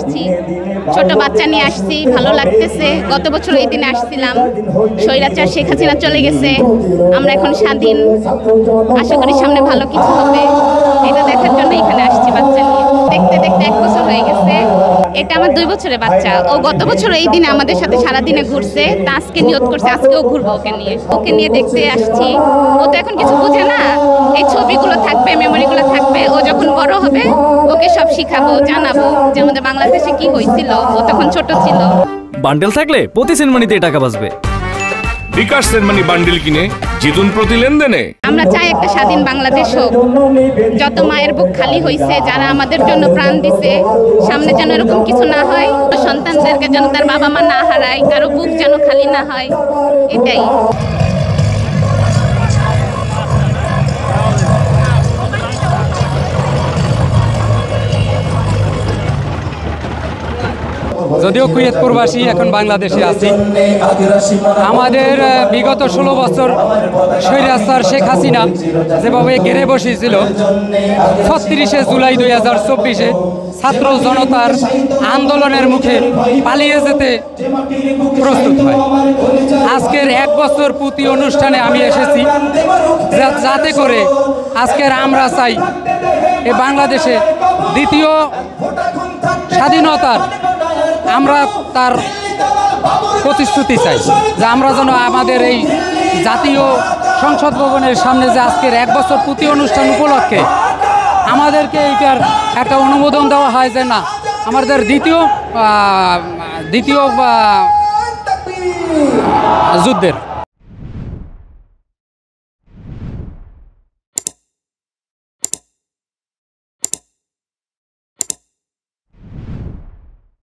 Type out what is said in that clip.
আসছি, ছোট বাচ্চা নিয়ে আসছি, ভালো লাগতেছে। গত বছর এই দিনে আসছিলাম, স্বৈরাচার শেখ হাসিনা চলে গেছে, আমরা এখন স্বাধীন। আশা করি সামনে ভালো কিছু হবে, এটা দেখার জন্য এখানে আসছি বাচ্চা নিয়ে। দেখতে দেখতে 1 বছর হয়ে গেছে। এটা আমার 2 বছরের বাচ্চা। ও গত বছর এই দিনে আমাদের সাথে সারাদিনে ঘুরছে, তা আজকে নিয়ত করছে আজকেও ঘুরবো ওকে নিয়ে দেখতে আসছি। ও তো এখন কিছু বুঝে না, এই ছবিগুলো থাকবে, মেমোরিগুলো থাকবে। ও যখন বড় হবে ওকে সব শিখাবো, জানাবো যে আমাদের বাংলাদেশে কি হয়েছিল, ও তখন ছোট ছিল। বান্ডেল থাকলে প্রতি সেনমানিতে টাকা বাঁচবে। বিকাশ সেনমানি বান্ডেল কিনে জিতুন প্রতি লেনদেনে। আমরা চাই একটা স্বাধীন বাংলাদেশ হোক। যত মায়ের বুক খালি হয়েছে, যারা আমাদের জন্য প্রাণ দিছে, সামনে যেন এরকম কিছু না হয়। সন্তানদেরকে যেন তার বাবা মা না হারায়, কারো বুক যেন খালি না হয়, এটাই। যদিও কুয়েত প্রবাসী, এখন বাংলাদেশে আছি। আমাদের বিগত 16 বছর স্বৈরাচার শেখ হাসিনা যেভাবে ঘেরে বসেছিল, 36শে জুলাই 2024-এ ছাত্র জনতার আন্দোলনের মুখে পালিয়ে যেতে প্রস্তুত হয়। আজকের 1 বছর পূর্তি অনুষ্ঠানে আমি এসেছি, যাতে করে আজকের আমরা চাই এই বাংলাদেশে দ্বিতীয় স্বাধীনতার আমরা তার প্রতিশ্রুতি চাই, যে আমরা যেন আমাদের এই জাতীয় সংসদ ভবনের সামনে যে আজকের 1 বছর পূর্তি অনুষ্ঠান উপলক্ষে আমাদেরকে এইটার একটা অনুমোদন দেওয়া হয়, যে না, আমাদের দ্বিতীয় যুদ্ধের